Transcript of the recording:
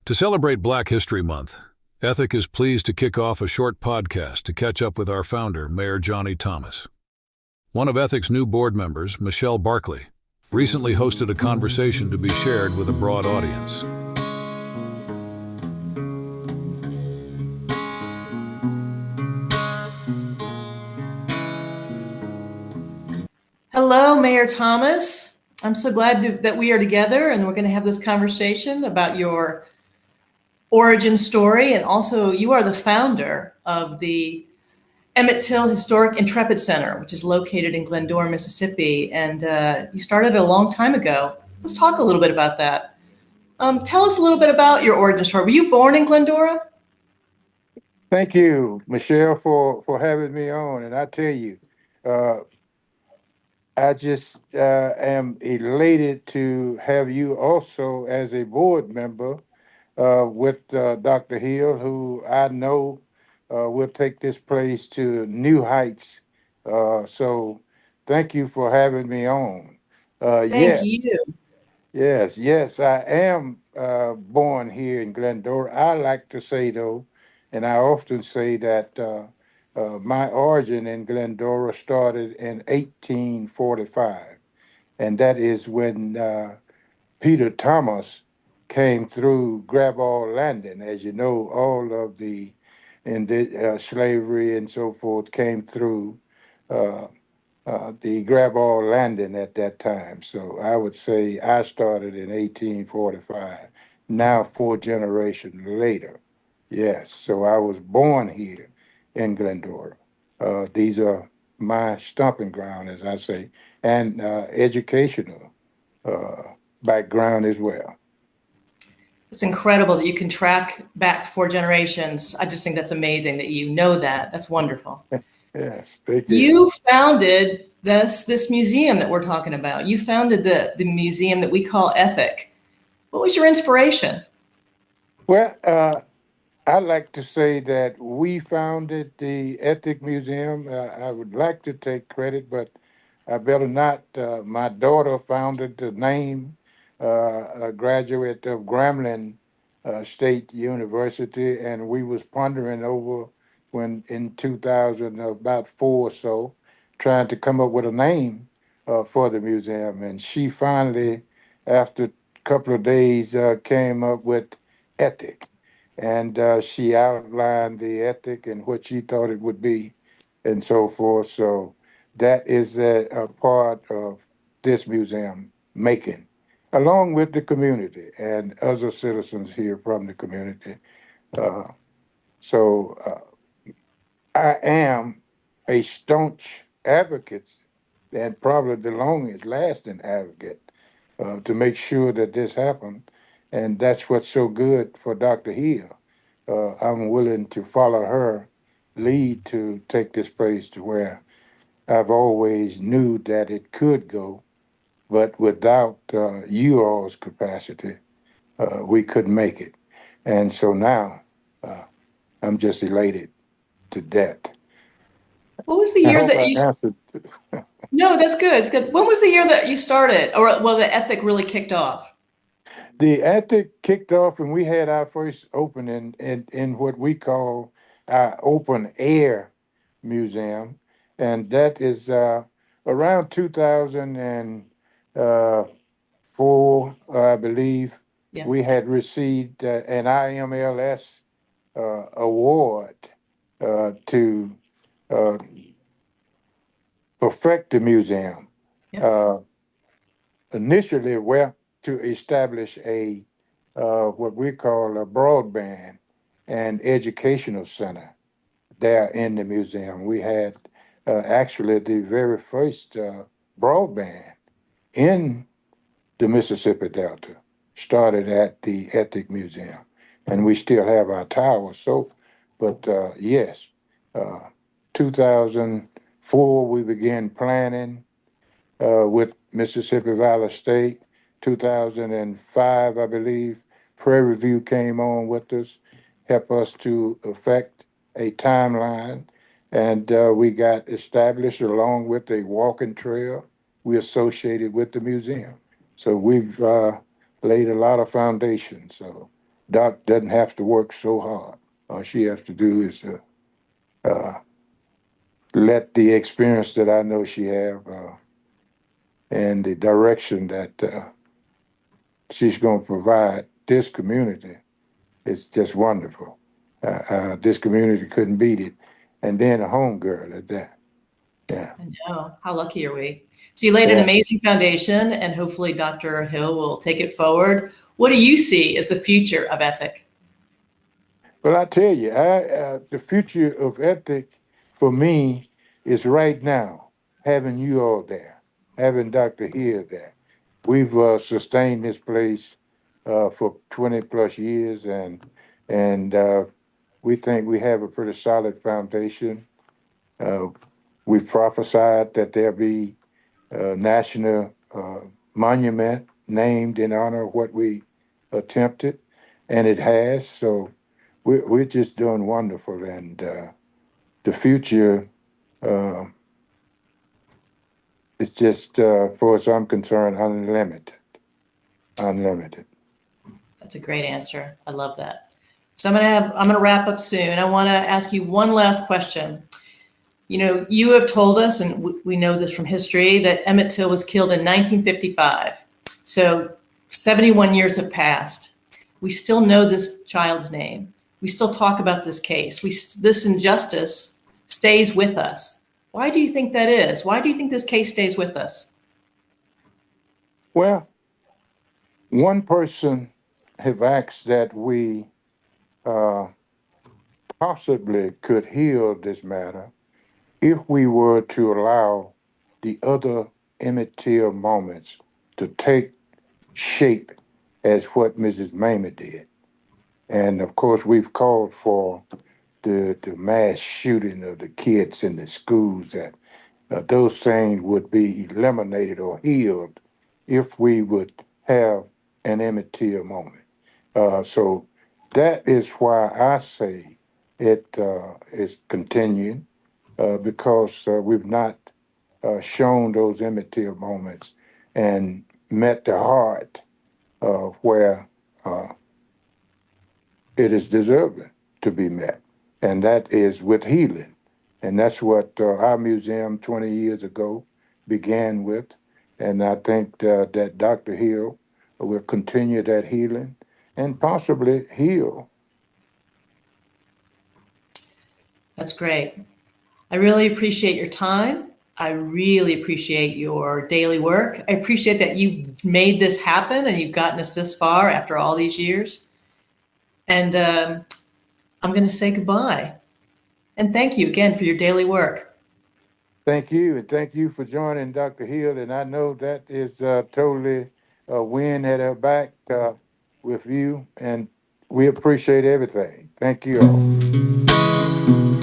To celebrate Black History Month, Ethic is pleased to kick off a short podcast to catch up with our founder, Mayor Johnny Thomas. One of Ethic's new board members, Michelle Barkley, recently hosted a conversation to be shared with a broad audience. Hello, Mayor Thomas. I'm so glad that we are together and we're going to have this conversation about your origin story. And also, you are the founder of the Emmett Historic Intrepid Center, which is located in Glendora, Mississippi. And you started it a long time ago. Let's talk a little bit about that. Tell us a little bit about your origin story. Were you born in Glendora? Thank you, Michelle, for having me on. And I tell you, I just am elated to have you also as a board member with Dr. Hill, who I know will take this place to new heights. So thank you for having me on. Thank Yes, you. yes, I am born here in Glendora. I like to say, though, and I often say that my origin in Glendora started in 1845, and that is when Peter Thomas came through Graball Landing. As you know, all of the slavery and so forth came through uh, the Graball Landing at that time. So I would say I started in 1845, now 4 generations later. Yes, so I was born here in Glendora. These are my stomping ground, as I say, and educational uh, background as well. It's incredible that you can track back 4 generations. I just think that's amazing that you know that. That's wonderful. Yes, thank you. You founded this museum that we're talking about. You founded the museum that we call Ethic. What was your inspiration? Well, I like to say that we founded the Ethic Museum. I would like to take credit, but I better not. My daughter founded the name, a graduate of Grambling State University, and we was pondering over when in 2000, about four or so, trying to come up with a name for the museum. And she finally, after a couple of days, came up with Ethic. And she outlined the ethic and what she thought it would be and so forth. So that is a part of this museum making, along with the community and other citizens here from the community. Uh, so I am a staunch advocate and probably the longest lasting advocate to make sure that this happened. And that's what's so good for Dr. Hill. I'm willing to follow her lead to take this place to where I've always knew that it could go, but without you all's capacity, we couldn't make it. And so now uh, I'm just elated to death. What was the I year hope that I you? answered. No, that's good. It's good. When was the year that you started, or well, the Ethic really kicked off? The ethic kicked off and we had our first opening in what we call our open air museum. And that is around 2004, I believe. Yeah. We had received an IMLS award to uh, perfect the museum. Yeah. Initially, well, to establish a what we call a broadband and educational center there in the museum. We had actually the very first broadband in the Mississippi Delta started at the Ethic Museum, and we still have our tower. So, but yes, uh, 2004 we began planning with Mississippi Valley State. 2005, I believe, Prairie View came on with us, helped us to effect a timeline, and we got established along with a walking trail we associated with the museum. So we've laid a lot of foundations. So Doc doesn't have to work so hard. All she has to do is let the experience that I know she have and the direction that she's going to provide this community is just wonderful. This community couldn't beat it. And then a home girl at that. Yeah. I know. How lucky are we? So you laid an Yeah. amazing foundation, and hopefully Dr. Hill will take it forward. What do you see as the future of ethic? Well, I tell you, the future of ethic for me is right now having you all there, having Dr. Hill there. We've sustained this place for 20 plus years, and we think we have a pretty solid foundation. Uh, we prophesied that there'll be a national monument named in honor of what we attempted, and it has. So we're just doing wonderful, and the future uh, is just, far as I'm concerned, unlimited. Unlimited. That's a great answer. I love that. So I'm gonna wrap up soon. I want to ask you one last question. You know, you have told us, and we know this from history, that Emmett Till was killed in 1955. So 71 years have passed. We still know this child's name. We still talk about this case. This injustice stays with us. Why do you think that is? Why do you think this case stays with us? Well, one person have asked that we uh, possibly could heal this matter if we were to allow the other Emmett Till moments to take shape as what Mrs. Mamie did. And of course, we've called for the mass shooting of the kids in the schools, that those things would be eliminated or healed if we would have an Emmett Till moment. So that is why I say it is continuing, because we've not shown those Emmett Till moments and met the heart where it is deserving to be met, and that is with healing. And that's what our museum 20 years ago began with. And I think that Dr. Hill will continue that healing and possibly heal. That's great. I really appreciate your time. I really appreciate your daily work. I appreciate that you've made this happen and you've gotten us this far after all these years. And I'm going to say goodbye. And thank you again for your daily work. Thank you, and thank you for joining Dr. Hill. And I know that is totally a win at her back with you, and we appreciate everything. Thank you all.